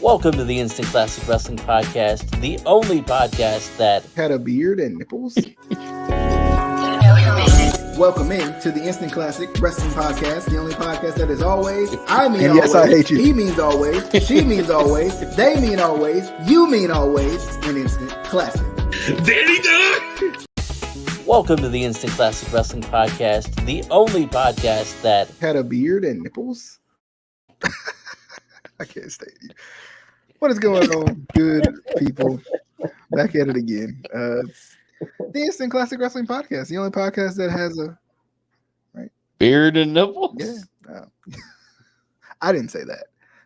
Welcome to the Instant Classic Wrestling Podcast, the only podcast that had a beard and nipples. Welcome in to the Instant Classic Wrestling Podcast, the only podcast that is always, I mean and yes, always, I hate you. He means always, she means always, they mean always, you mean always, an Instant Classic. Danny done. Welcome to the Instant Classic Wrestling Podcast, the only podcast that had a beard and nipples. I can't stay here. What is going on, good people? Back at it again. The Instant Classic Wrestling Podcast, the only podcast that has a beard and nipples. Yeah, I didn't say that.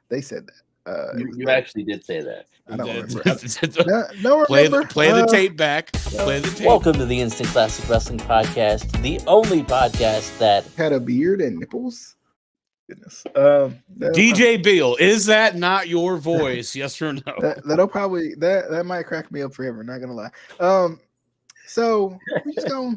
They said that. you actually did say that. I don't remember. Play the tape back. Play the tape. Welcome to the Instant Classic Wrestling Podcast, the only podcast that had a beard and nipples. Goodness. DJ Beal, is that not your voice? Yes or no? That'll probably that might crack me up forever. Not gonna lie. So we just gonna.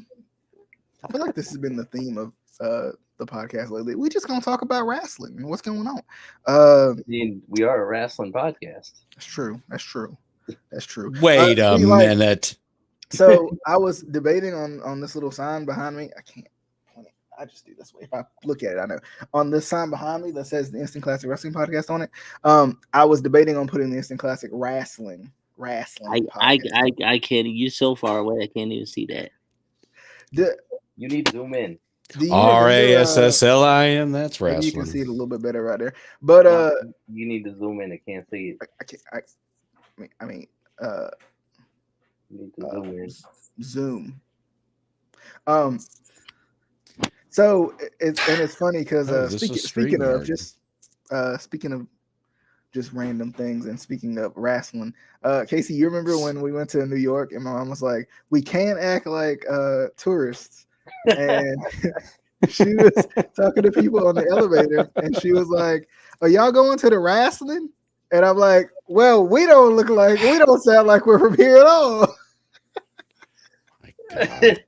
I feel like this has been the theme of the podcast lately. We just gonna talk about wrestling and what's going on. I mean, we are a wrestling podcast. That's true. Wait a minute. So I was debating on this little sign behind me. I can't. I just do this way. If I look at it, I know. On this sign behind me that says the Instant Classic Wrestling Podcast on it, I was debating on putting the Instant Classic Wrestling. I can't. You're so far away. I can't even see that. You need to zoom in. RASSLIN. That's wrestling. You can see it a little bit better right there. But you need to zoom in. I can't see it. I mean, you need to zoom in. Zoom. So it's funny because speaking of just random things and speaking of wrestling, Casey, you remember when we went to New York and my mom was like, "We can't act like tourists," and she was talking to people on the elevator, and she was like, "Are y'all going to the wrestling?" And I'm like, "Well, we don't sound like we're from here at all." My God.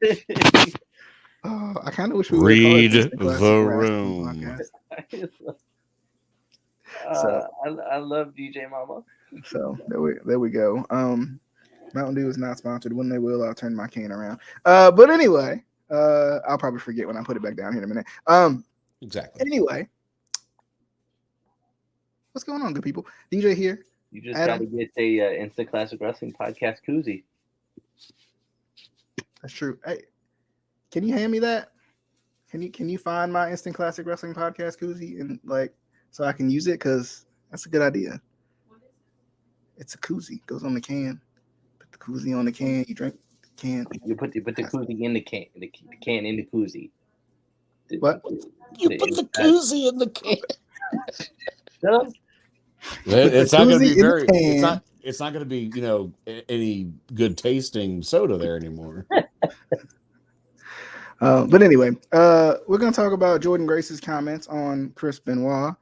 Oh, I kind of wish we would read the room. I love DJ Mama. So there we go. Mountain Dew is not sponsored. When they will, I'll turn my can around. But anyway, I'll probably forget when I put it back down here in a minute. Exactly. Anyway, what's going on, good people? DJ here. You just got to get a Instant Classic Wrestling Podcast koozie. That's true. Hey, can you hand me that? Can you find my Instant Classic Wrestling Podcast koozie and so I can use it? Because that's a good idea. It's a koozie. Goes on the can. Put the koozie on the can. You drink the can. You put the koozie in the can. The can in the koozie. What? You put the koozie in the can. Shut up. It's not going to be very. It's not going to be any good tasting soda there anymore. But anyway, we're going to talk about Jordyn Grace's comments on Chris Benoit.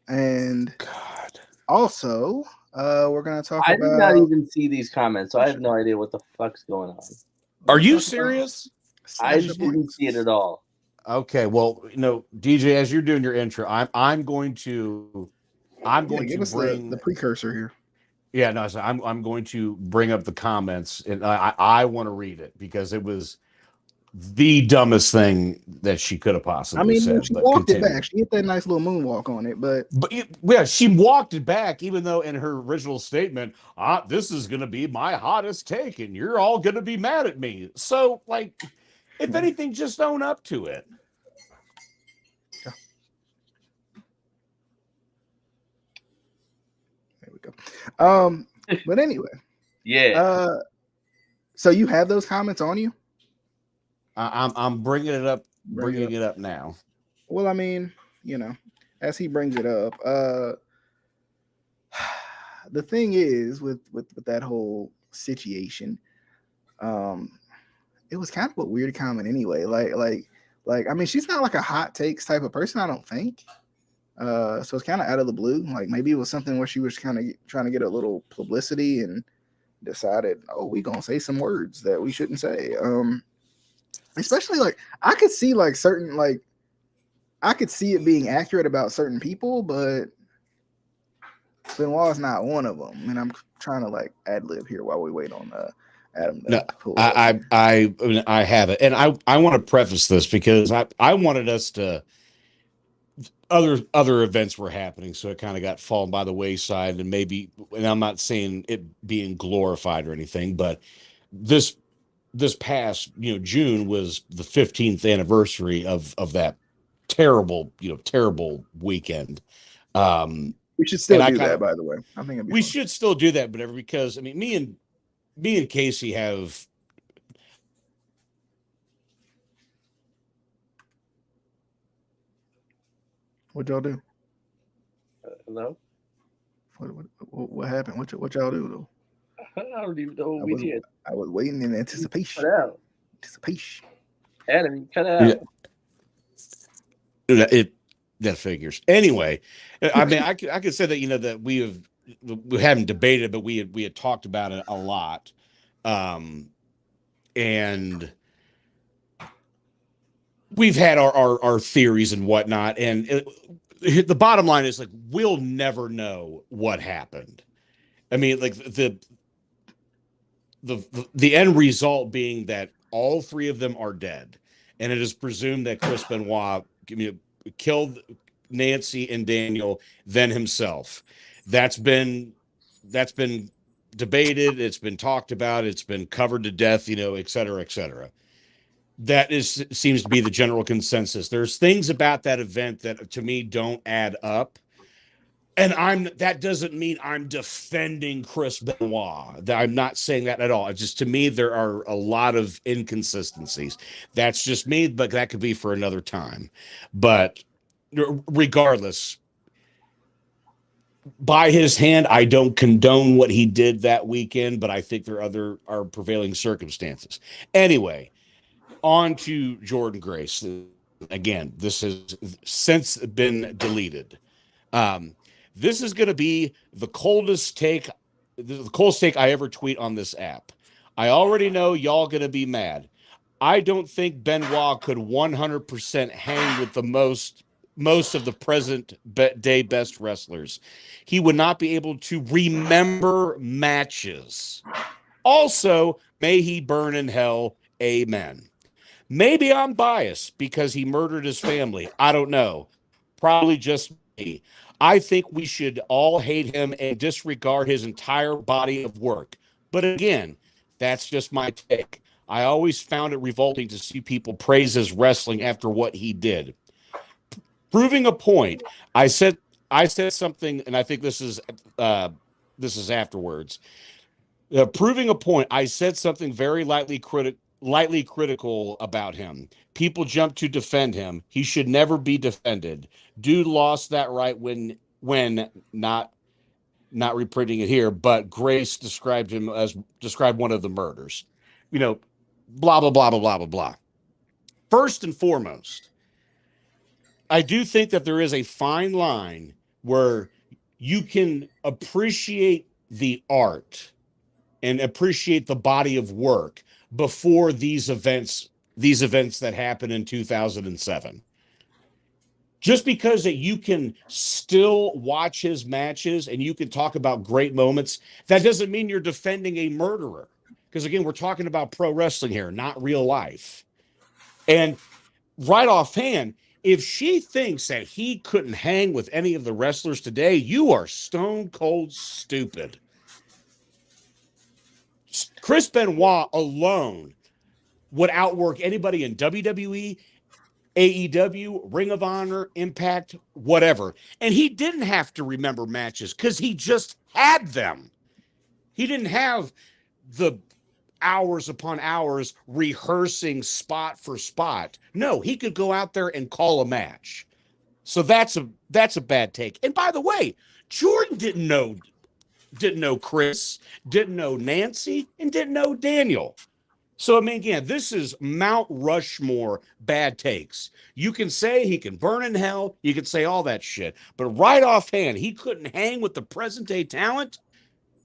And God. Also, we're going to talk about... I did not even see these comments, so I have no idea what the fuck's going on. Are you serious? I just didn't see it at all. Okay, well, DJ, as you're doing your intro, I'm going to give us bring the precursor here. Yeah, no, so I'm going to bring up the comments, and I want to read it because it was the dumbest thing that she could have possibly said. She walked it back. She hit that nice little moonwalk on it, but she walked it back, even though in her original statement, this is going to be my hottest take, and you're all going to be mad at me. So, if anything, just own up to it. Yeah. There we go. But anyway, yeah. So you have those comments on you? I'm bringing it up. Bringing it up now. Well, I mean, as he brings it up, the thing is with that whole situation, it was kind of a weird comment anyway. I mean, she's not like a hot takes type of person, I don't think. So it's kind of out of the blue. Maybe it was something where she was kind of trying to get a little publicity and decided, we gonna say some words that we shouldn't say. Especially I could see certain I could see it being accurate about certain people, but Benoit's not one of them, and I'm trying to like ad lib here while we wait on Adam to No, pull it up. I have it, and I want to preface this because I wanted us to other events were happening, so it kind of got fallen by the wayside, and maybe, and I'm not saying it being glorified or anything, but this past June was the 15th anniversary of that terrible terrible weekend. We should And still do that, by the way. I think it'd be we fun. should still do that, but because I mean, me and Casey have. What y'all do? Hello? What happened? What y'all do though? I don't even know what we did. I was waiting in anticipation. Cut out. Anticipation. Adam, you cut out. That figures. Anyway, I mean, I could say that that we haven't debated, but we had talked about it a lot, and we've had our theories and whatnot, and the bottom line is like we'll never know what happened. I mean, like the end result being that all three of them are dead, and it is presumed that Chris Benoit killed Nancy and Daniel, then himself. That's been debated. It's been talked about. It's been covered to death. Et cetera, et cetera. That seems to be the general consensus. There's things about that event that to me don't add up. And that doesn't mean I'm defending Chris Benoit. I'm not saying that at all. It's just, to me, there are a lot of inconsistencies. That's just me, but that could be for another time. But regardless, by his hand, I don't condone what he did that weekend, but I think there are prevailing circumstances. Anyway, on to Jordyn Grace. Again, this has since been deleted. This is going to be the coldest take I ever tweet on this app. I already know y'all going to be mad. I don't think Benoit could 100% hang with the most of the present day best wrestlers. He would not be able to remember matches. Also, may he burn in hell. Amen. Maybe I'm biased because he murdered his family. I don't know. Probably just me. I think we should all hate him and disregard his entire body of work. But again, that's just my take. I always found it revolting to see people praise his wrestling after what he did. Proving a point, I said something, and I think this is afterwards. Proving a point, I said something very lightly critical about him. People jump to defend him. He should never be defended. Dude lost that right when not reprinting it here, but Grace described one of the murders. Blah blah blah blah blah blah blah. First and foremost, I do think that there is a fine line where you can appreciate the art and appreciate the body of work before these events that happened in 2007. Just because that you can still watch his matches and you can talk about great moments, that doesn't mean you're defending a murderer. Because again, we're talking about pro wrestling here, not real life. And right offhand, if she thinks that he couldn't hang with any of the wrestlers today, you are stone cold stupid. Chris Benoit alone would outwork anybody in WWE, AEW, Ring of Honor, Impact, whatever. And he didn't have to remember matches because he just had them. He didn't have the hours upon hours rehearsing spot for spot. No, he could go out there and call a match. So that's a bad take. And by the way, Jordyn didn't know Chris, didn't know Nancy, and didn't know Daniel. So, I mean, again, this is Mount Rushmore bad takes. You can say he can burn in hell. You can say all that shit. But right offhand, he couldn't hang with the present day talent.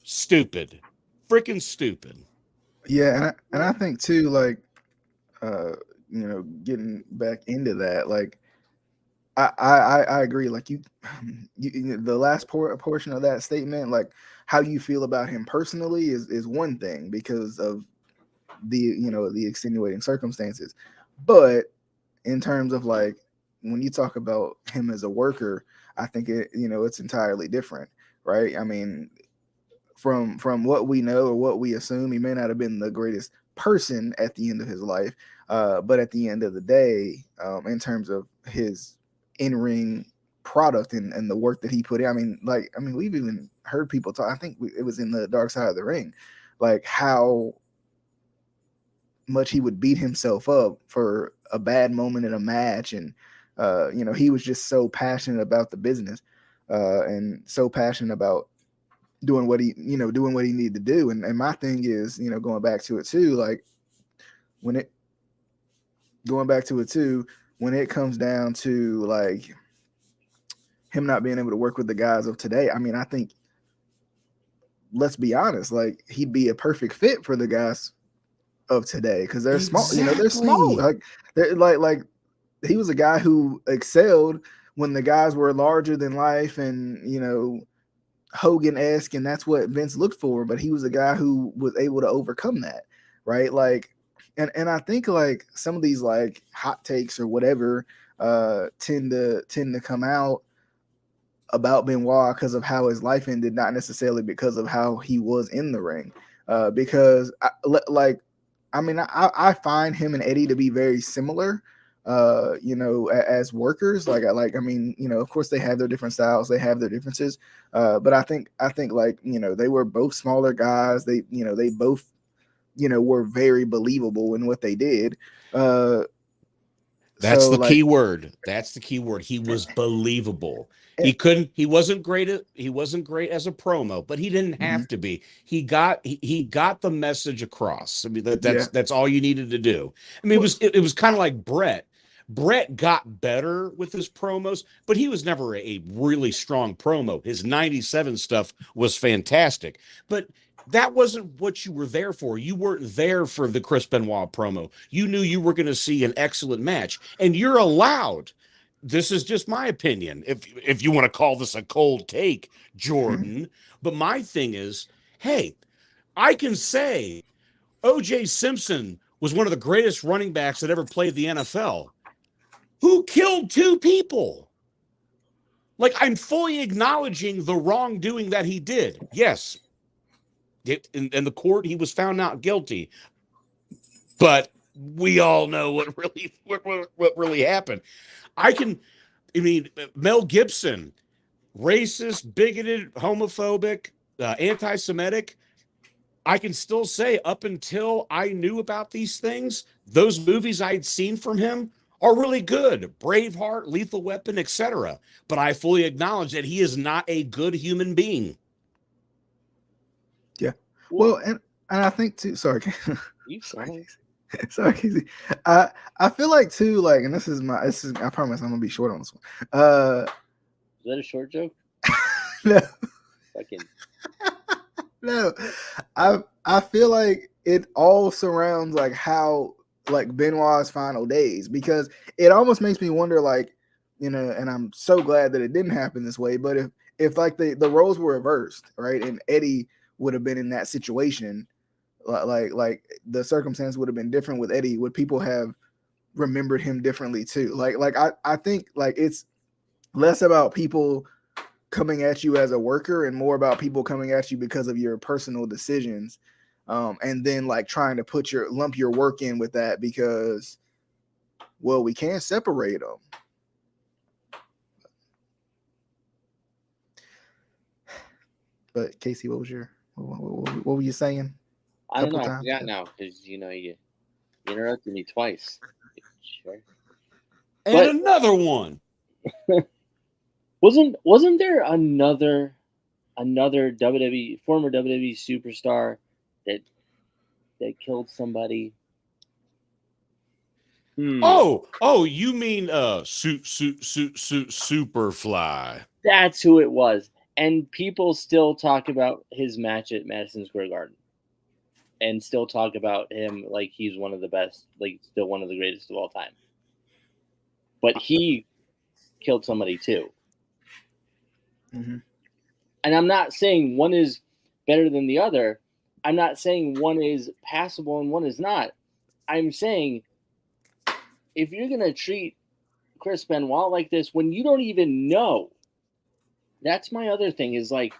Stupid. Freaking stupid. Yeah, and I think too, like, getting back into that, like, I agree. Like you the last portion of that statement, like how you feel about him personally is one thing because of the the extenuating circumstances, but in terms of like when you talk about him as a worker, I think it's entirely different, right? I mean, from what we know or what we assume, he may not have been the greatest person at the end of his life, but at the end of the day, in terms of his in-ring product and the work that he put in, I mean, we've even heard people talk. I think it was in the Dark Side of the Ring, like how much he would beat himself up for a bad moment in a match, and he was just so passionate about the business, and so passionate about doing what he needed to do. And my thing is, going back to it too, like when it comes down to like him not being able to work with the guys of today, I mean, I think, let's be honest, like he'd be a perfect fit for the guys of today because they're small, they're small. Like they're like he was a guy who excelled when the guys were larger than life and Hogan-esque, and that's what Vince looked for, but he was a guy who was able to overcome that, right? Like, and I think like some of these like hot takes or whatever tend to come out about Benoit because of how his life ended, not necessarily because of how he was in the ring. Because I find him and Eddie to be very similar, as workers. Of course they have their different styles, they have their differences, but I think like they were both smaller guys. They both were very believable in what they did. That's the key word. That's the key word. He was believable. He wasn't great as a promo, but he didn't have to be. He got the message across. I mean, that's all you needed to do. I mean, it was kind of like Brett. Brett got better with his promos, but he was never a really strong promo. His 97 stuff was fantastic, but that wasn't what you were there for. You weren't there for the Chris Benoit promo. You knew you were going to see an excellent match, and you're allowed. This is just my opinion, if you want to call this a cold take, Jordyn. But my thing is, hey, I can say O.J. Simpson was one of the greatest running backs that ever played the NFL. Who killed 2 people? Like, I'm fully acknowledging the wrongdoing that he did. Yes. In the court, he was found not guilty. But we all know what really happened. Mel Gibson, racist, bigoted, homophobic, anti-Semitic. I can still say up until I knew about these things, those movies I'd seen from him are really good. Braveheart, Lethal Weapon, etc. But I fully acknowledge that he is not a good human being. Yeah. Well, and I think too. Sorry. Sorry, Casey. I feel like too, like, and this is I promise I'm gonna be short on this one. Is that a short joke? No. Fucking. No. I feel like it all surrounds like how like Benoit's final days, because it almost makes me wonder, like, and I'm so glad that it didn't happen this way, but if like the roles were reversed, right, and Eddie would have been in that situation, like the circumstance would have been different with Eddie, would people have remembered him differently too? Like I think like it's less about people coming at you as a worker and more about people coming at you because of your personal decisions, and then like trying to lump your work in with that because, well, we can't separate them. But Casey, what were you saying? I don't know. I forgot now because you interrupted me twice. Sure. And another one. Wasn't there another former WWE superstar that killed somebody? Oh, you mean Superfly? That's who it was. And people still talk about his match at Madison Square Garden, and still talk about him like he's one of the best, like still one of the greatest of all time. But he killed somebody too. Mm-hmm. And I'm not saying one is better than the other. I'm not saying one is passable and one is not. I'm saying if you're going to treat Chris Benoit like this when you don't even know, that's my other thing is like,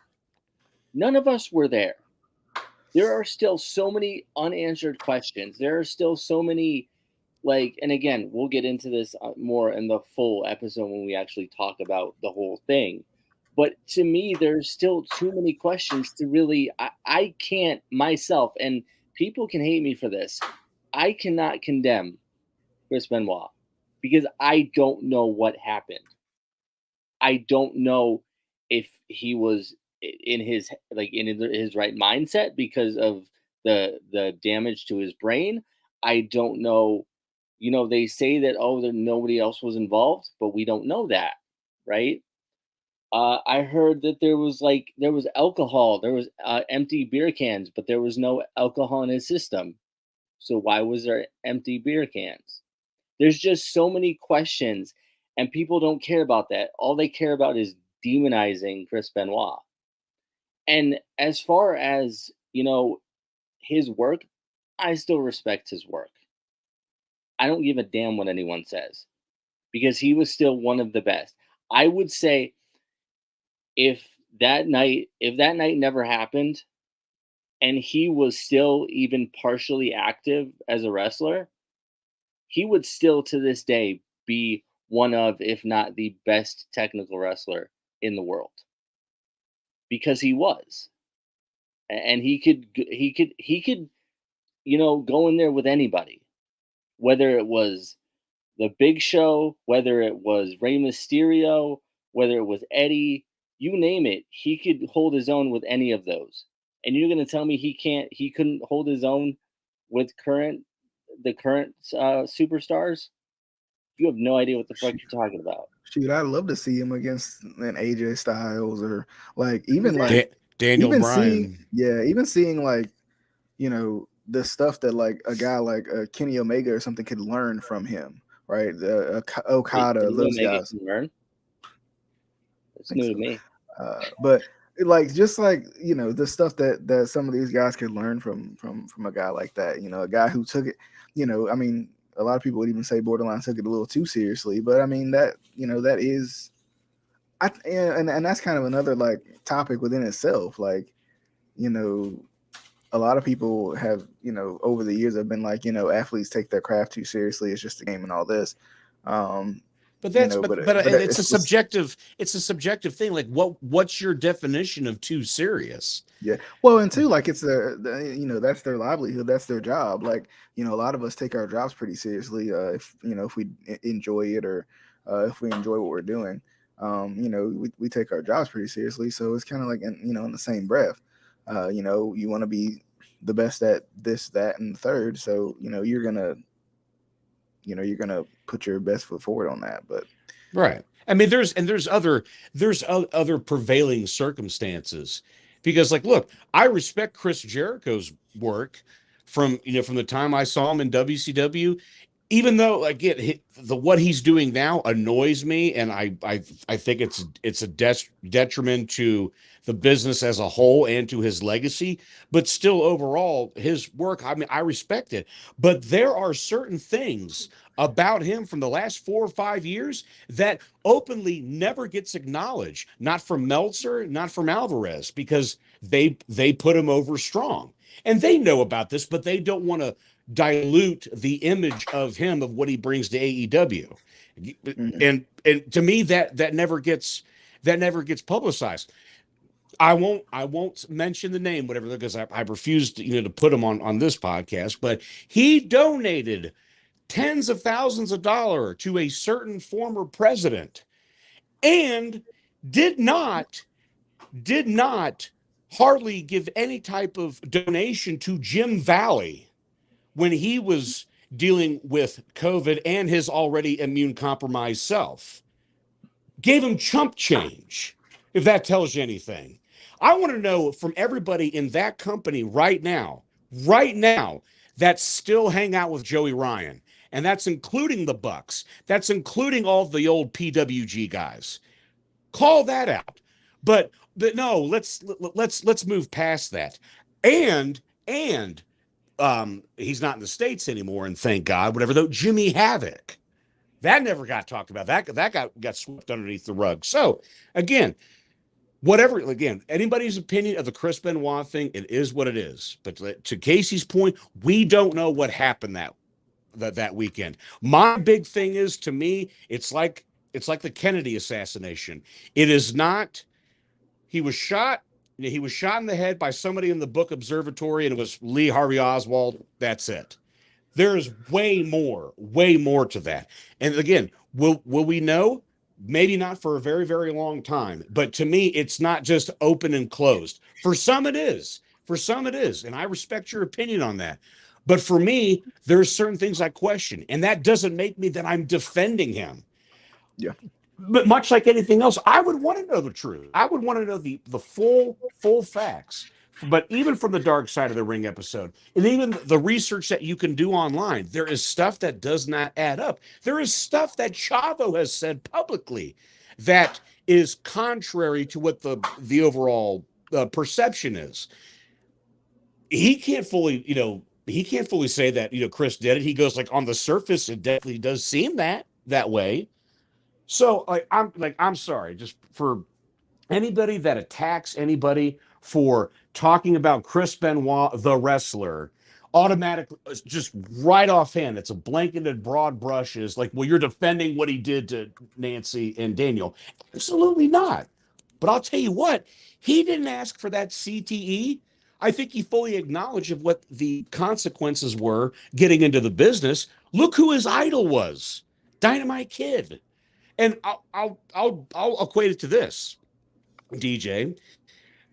none of us were there. There are still so many unanswered questions. There are still so many, like, and again, we'll get into this more in the full episode when we actually talk about the whole thing. But to me, there's still too many questions to really, I can't myself, and people can hate me for this. I cannot condemn Chris Benoit because I don't know what happened. I don't know if he was in his right mindset because of the damage to his brain. I don't know. You know, they say that that nobody else was involved, but we don't know that, right? I heard that there was alcohol, there was empty beer cans, but there was no alcohol in his system. So why was there empty beer cans? There's just so many questions, and people don't care about that. All they care about is demonizing Chris Benoit. And as far as, you know, his work, I still respect his work. I don't give a damn what anyone says because he was still one of the best. I would say if that night never happened and he was still even partially active as a wrestler, he would still to this day be one of, if not the best technical wrestler in the world, because he was, and he could, you know, go in there with anybody, whether it was the Big Show, whether it was Rey Mysterio, whether it was Eddie, you name it, he could hold his own with any of those. And you're going to tell me he couldn't hold his own with the current superstars? You have no idea what the fuck you're talking about. Shoot, I'd love to see him against an AJ Styles or like even like Daniel even Bryan. even seeing like, you know, the stuff that like a guy like Kenny Omega or something could learn from him, right? Okada, Wait, those Omega guys. can learn? It's new to me. But like just like, you know, the stuff that some of these guys could learn from a guy like that, you know, a guy who took it, you know, I mean, a lot of people would even say borderline took it a little too seriously, but I mean that, you know, that is, and that's kind of another like topic within itself. Like, you know, a lot of people have, you know, over the years have been like, you know, athletes take their craft too seriously. It's just a game and all this. But that's you know, but it's a subjective thing. Like what's your definition of too serious? Yeah. Well, and two, like it's the you know, that's their livelihood, that's their job. Like, you know, a lot of us take our jobs pretty seriously. If you know, if we enjoy it or if we enjoy what we're doing, you know, we take our jobs pretty seriously. So it's kind of like, you know, in the same breath, you know, you want to be the best at this, that, and the third. So you know, you're gonna put your best foot forward on that. But Right. I mean, there's other prevailing circumstances because, like, look, I respect Chris Jericho's work from the time I saw him in WCW, even though again what he's doing now annoys me, and I think it's a detriment to the business as a whole and to his legacy. But still, overall, his work, I mean, I respect it. But there are certain things about him from the last 4 or 5 years that openly never gets acknowledged, not from Meltzer, not from Alvarez, because they put him over strong. And they know about this, but they don't want to dilute the image of him, of what he brings to AEW. And to me, that never gets publicized. I won't mention the name, whatever, because I refused to put him on this podcast, but he donated tens of thousands of dollars to a certain former president and did not hardly give any type of donation to Jim Valley when he was dealing with COVID and his already immune compromised self. Gave him chump change, if that tells you anything. I want to know from everybody in that company right now, that still hang out with Joey Ryan and that's including the Bucks. That's including all the old PWG guys. Call that out. But no, let's move past that. And he's not in the States anymore, and thank God, whatever, though. Jimmy Havoc. That never got talked about. That got swept underneath the rug. So again, anybody's opinion of the Chris Benoit thing, it is what it is. But to Casey's point, we don't know what happened that weekend. My big thing is, to me, it's like the Kennedy assassination. It is not. He was shot in the head by somebody in the Book Observatory, and it was Lee Harvey Oswald. That's it. There is way more to that. And again, will we know? Maybe not for a very, very long time. But to me, it's not just open and closed. For some it is. And I respect your opinion on that. But for me, there's certain things I question. And that doesn't make me that I'm defending him. Yeah. But much like anything else, I would want to know the truth. I would want to know the full facts. But even from the Dark Side of the Ring episode, and even the research that you can do online, there is stuff that does not add up. There is stuff that Chavo has said publicly that is contrary to what the overall perception is. He can't fully say that, Chris did it. He goes, like, on the surface, it definitely does seem that way. So I'm sorry, just for anybody that attacks anybody for talking about Chris Benoit, the wrestler, automatically, just right offhand, it's a blanketed broad brush, is like, well, you're defending what he did to Nancy and Daniel. Absolutely not. But I'll tell you what, he didn't ask for that CTE. I think he fully acknowledged of what the consequences were getting into the business. Look who his idol was, Dynamite Kid. And I'll equate it to this, DJ.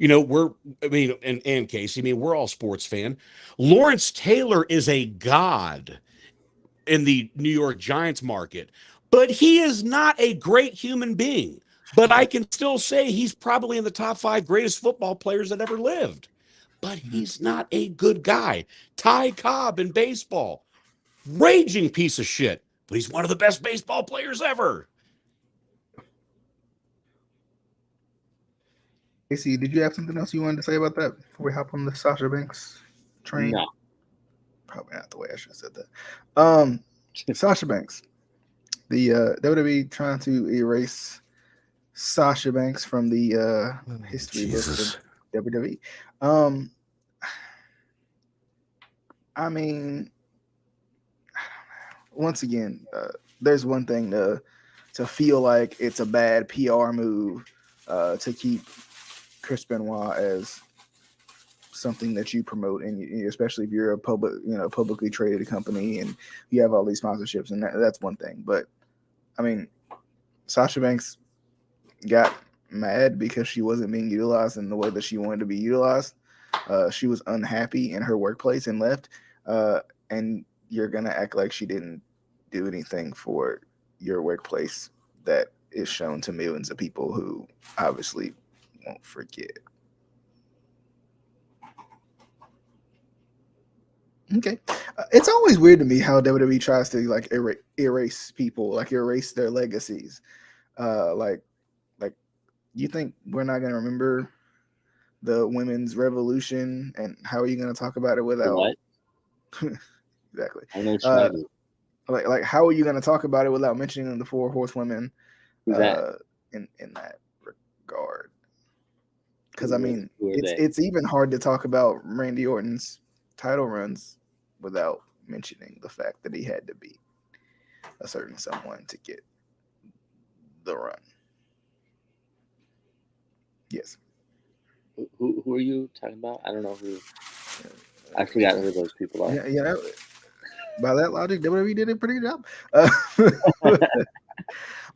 And Casey, we're all sports fan. Lawrence Taylor is a god in the New York Giants market, but he is not a great human being. But I can still say he's probably in the top 5 greatest football players that ever lived. But he's not a good guy. Ty Cobb in baseball, raging piece of shit, but he's one of the best baseball players ever. Casey, did you have something else you wanted to say about that before we hop on the Sasha Banks train? No. Probably not the way I should have said that. Sasha Banks. The WWE trying to erase Sasha Banks from the history books of WWE. Once again, there's one thing to feel like it's a bad PR move to keep Chris Benoit as something that you promote, and especially if you're a publicly traded company and you have all these sponsorships, and that's one thing. But Sasha Banks got mad because she wasn't being utilized in the way that she wanted to be utilized. She was unhappy in her workplace and left. And you're gonna act like she didn't do anything for your workplace that is shown to millions of people who obviously won't forget. Okay. It's always weird to me how WWE tries to like erase people, like erase their legacies. Like you think we're not going to remember the women's revolution, and how are you going to talk about it without What? Exactly. I know what you mean. Like how are you going to talk about it without mentioning the 4 horsewomen in that regard? Because it's even hard to talk about Randy Orton's title runs without mentioning the fact that he had to beat a certain someone to get the run. Yes. Who are you talking about? I don't know who. I forgot who those people are. Yeah. By that logic, WWE did a pretty good job.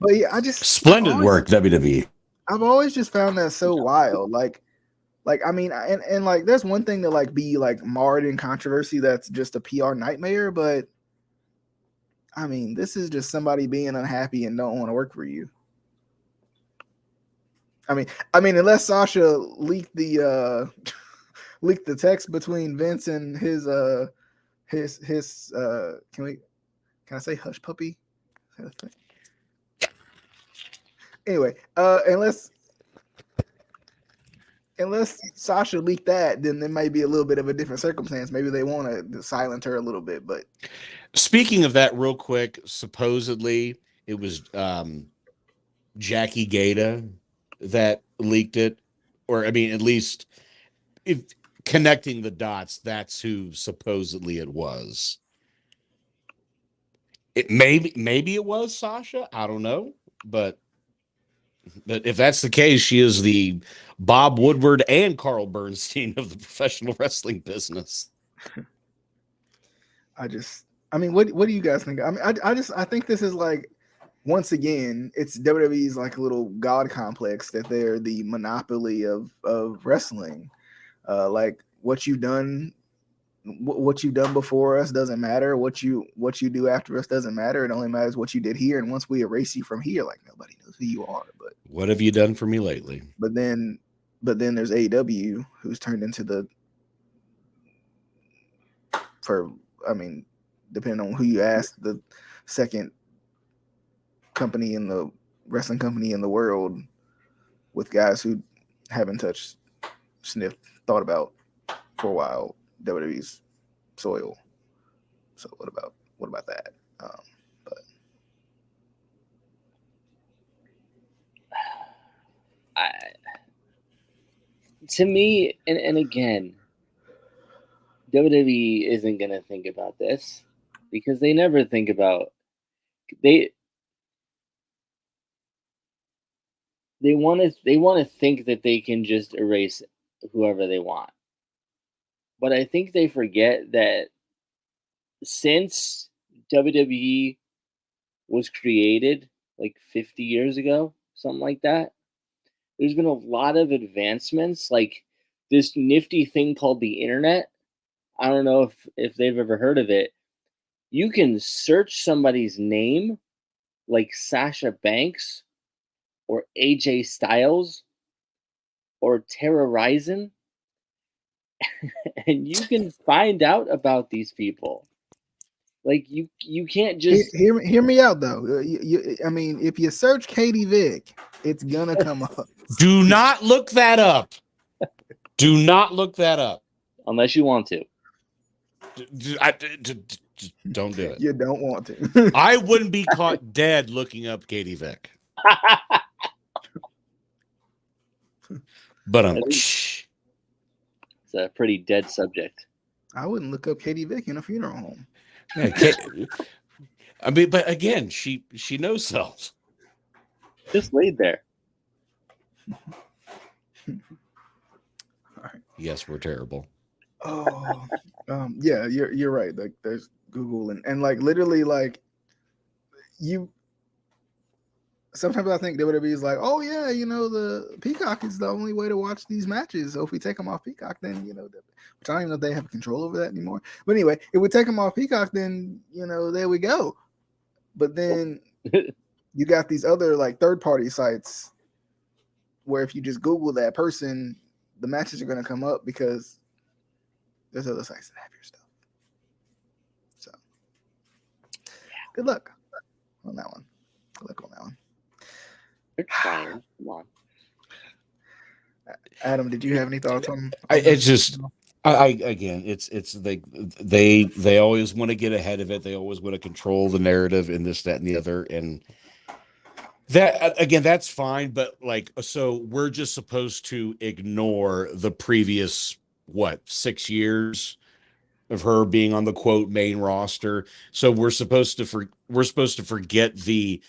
But yeah, Splendid work, WWE. I've always just found that so wild. And like, there's one thing to like be like marred in controversy that's just a PR nightmare, but this is just somebody being unhappy and don't want to work for you. Unless Sasha leaked the text between Vince and his can Can I say hush puppy? Anyway, unless Sasha leaked that, then there might be a little bit of a different circumstance. Maybe they want to silence her a little bit. But speaking of that, real quick, supposedly it was Jackie Gata that leaked it, or I mean, at least if connecting the dots, that's who supposedly it was. It maybe it was Sasha. I don't know, but if that's the case, she is the Bob Woodward and Carl Bernstein of the professional wrestling business. I mean, what do you guys think? I mean, I think this is like, once again, it's WWE's like a little god complex that they're the monopoly of wrestling. Like what you've done before us doesn't matter. What you do after us doesn't matter. It only matters what you did here. And once we erase you from here, like nobody knows who you are. But what have you done for me lately? But then there's AEW, who's turned into depending on who you ask, the second company in the wrestling company in the world, with guys who haven't touched, sniffed, thought about for a while WWE's soil. So what about that? But to me, and again, WWE isn't gonna think about this because they never think about they want to think that they can just erase whoever they want. But I think they forget that since WWE was created like 50 years ago, something like that, there's been a lot of advancements, like this nifty thing called the internet. I don't know if they've ever heard of it. You can search somebody's name, like Sasha Banks or AJ Styles or Tara Ryzen, and you can find out about these people. Like you can't just hear me out though. I mean, if you search Katie Vick, it's gonna come up. Do not look that up. Do not look that up unless you want to. Don't do it. You don't want to. I wouldn't be caught dead looking up Katie Vick. But it's a pretty dead subject. I wouldn't look up Katie Vick in a funeral home. Yeah, I mean, but again, she knows self. Just laid there. All right. Yes, we're terrible. Oh, yeah, you're right. Like, there's Google and like literally like you. Sometimes I think WWE is like, oh yeah, the Peacock is the only way to watch these matches. So if we take them off Peacock, then which I don't even know if they have control over that anymore. But anyway, if we take them off Peacock, then there we go. But then you got these other like third-party sites where if you just Google that person, the matches are going to come up because there's other sites that have your stuff. So good luck on that one. Good luck on that one. Come on. Adam, did you have any thoughts on? It's just, again, it's like they always want to get ahead of it. They always want to control the narrative and this, that, and the other. And that, again, that's fine. But like, so we're just supposed to ignore the previous 6 years of her being on the quote main roster. So we're supposed to forget the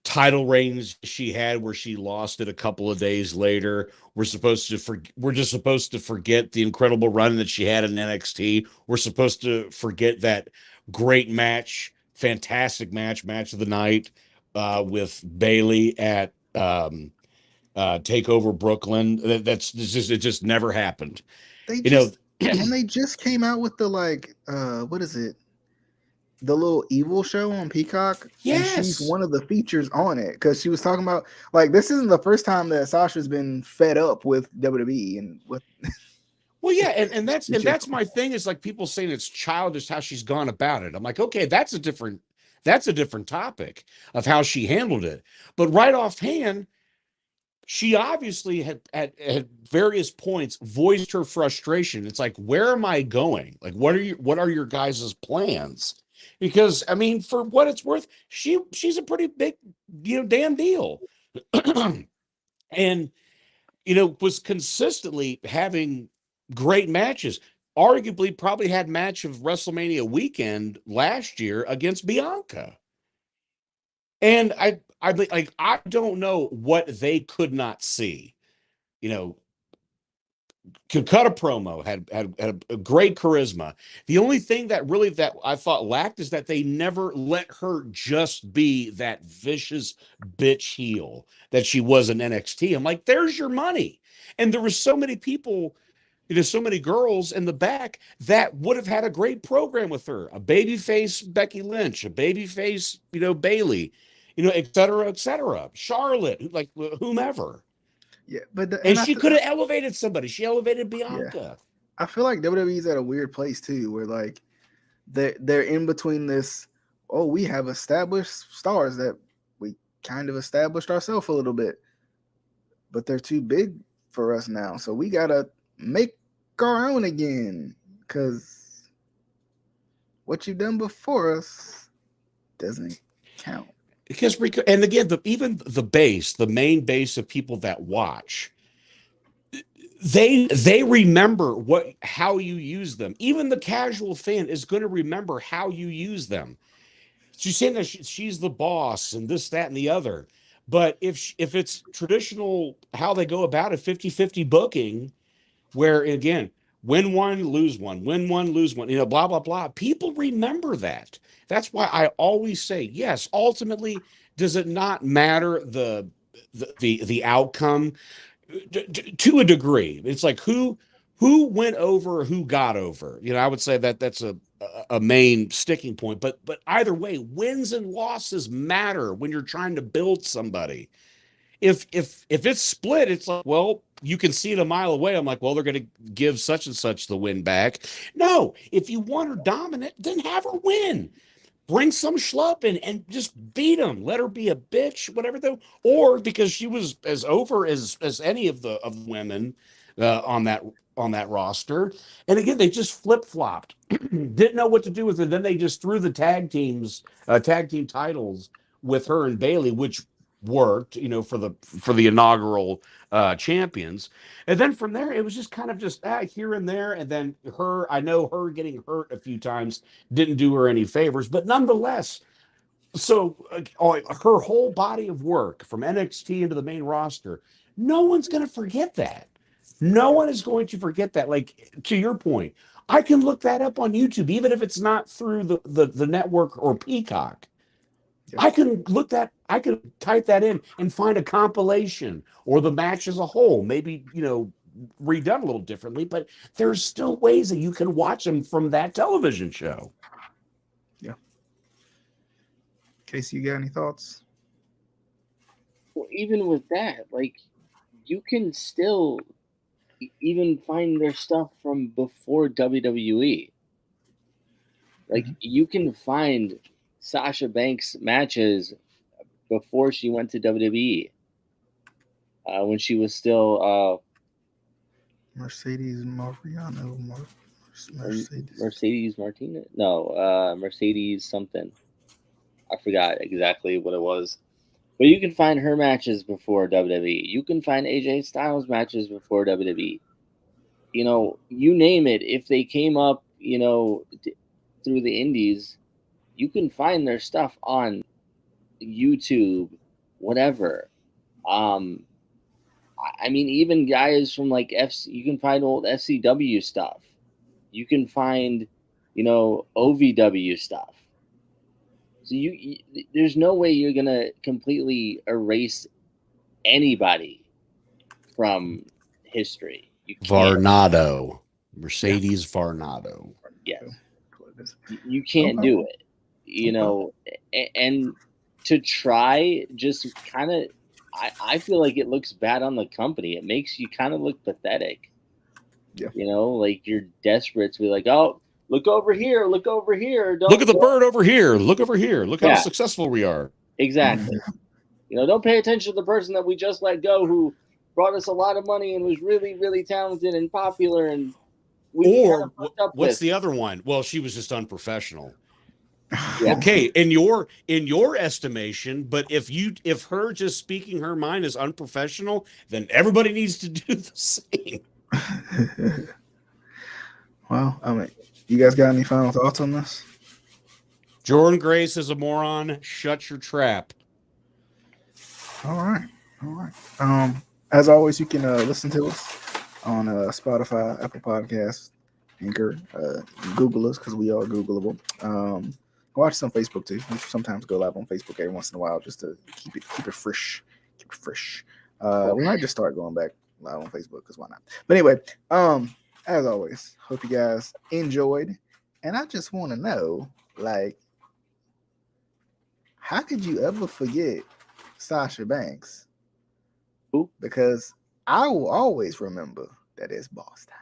title reigns she had where she lost it a couple of days later. We're just supposed to forget the incredible run that she had in NXT. We're supposed to forget that great match, fantastic match of the night with Bayley at Takeover Brooklyn. It just never happened. And they just came out with the what is it? The little evil show on Peacock. Yes. And she's one of the features on it because she was talking about like this isn't the first time that Sasha's been fed up with WWE and with. Well, yeah, and that's my thing is like people saying it's childish how she's gone about it. I'm like, okay, that's a different That's a different topic of how she handled it. But right offhand, she obviously had at various points voiced her frustration. It's like, where am I going? Like, what are your guys' plans? Because I mean, for what it's worth, she's a pretty big, damn deal. And was consistently having great matches. Arguably, probably had match of WrestleMania weekend last year against Bianca. And I don't know what they could not see. Could cut a promo, had a great charisma. The only thing that I thought lacked is that they never let her just be that vicious bitch heel that she was in NXT. I'm like, there's your money. And there were so many people, so many girls in the back that would have had a great program with her. A babyface Becky Lynch, a babyface, Bailey, et cetera, et cetera. Charlotte, like whomever. Yeah, but and she could have elevated somebody. She elevated Bianca. Yeah. I feel like WWE's at a weird place too, where like they're in between this. Oh, we have established stars that we kind of established ourselves a little bit, but they're too big for us now. So we gotta make our own again, because what you've done before us doesn't count. Because and again, even the main base of people that watch, they remember how you use them. Even the casual fan is going to remember how you use them. She's saying that she's the boss and this, that, and the other. But if it's traditional how they go about it, 50-50 booking, where again, win one, lose one, win one, lose one, blah, blah, blah. People remember that. That's why I always say, yes, ultimately, does it not matter the outcome? To a degree, it's like who went over, who got over. I would say that's a main sticking point. But either way, wins and losses matter when you're trying to build somebody. If it's split, it's like, well, you can see it a mile away. I'm like, well, they're going to give such and such the win back. No, if you want her dominant, then have her win. Bring some schlub in and just beat him. Let her be a bitch, whatever though. Or because she was as over as any of the women on that roster. And again, they just flip-flopped. Didn't know what to do with it. Then they just threw the tag team titles with her and Bailey, which worked, for the inaugural champions. And then from there, it was just kind of just here and there. And then I know her getting hurt a few times didn't do her any favors, but nonetheless, so her whole body of work from NXT into the main roster, no one's going to forget that. No one is going to forget that. Like, to your point, I can look that up on YouTube, even if it's not through the network or Peacock. Yep. I can type that in and find a compilation or the match as a whole, maybe, redone a little differently, but there's still ways that you can watch them from that television show. Yeah. Casey, you got any thoughts? Well, even with that, like, you can still even find their stuff from before WWE. Like, you can find Sasha Banks matches before she went to WWE, when she was still Mercedes Mariano, Mercedes Martinez. No, Mercedes something. I forgot exactly what it was. But you can find her matches before WWE. You can find AJ Styles matches before WWE. You name it. If they came up, through the indies, you can find their stuff on YouTube, whatever. I mean, even guys from like FC, you can find old FCW stuff. You can find, OVW stuff. So there's no way you're gonna completely erase anybody from history. You can't. Varnado, Mercedes Varnado. Yes, you can't do it. And to try, just kind of, I feel like it looks bad on the company. It makes you kind of look pathetic. Yeah. Like you're desperate to be like, oh, look over here, look over here. Don't Look at the bird over here. Look over here. Look how Yeah. successul we are. Exactly. Don't pay attention to the person that we just let go who brought us a lot of money and was really, really talented and popular and Or fucked up what's with. the other one? Well, she was just unprofessional. Yeah. Okay, in your estimation, but if her just speaking her mind is unprofessional, then everybody needs to do the same. Well, I mean, you guys got any final thoughts on this? Jordyn Grace is a moron. Shut your trap. All right. As always, you can listen to us on Spotify, Apple Podcasts, Anchor, Google us because we are Googleable. Watch us on Facebook too. We sometimes go live on Facebook every once in a while just to keep it fresh. We might just start going back live on Facebook because why not? But anyway, as always, hope you guys enjoyed. And I just want to know, like, how could you ever forget Sasha Banks? Who? Because I will always remember that it's boss time.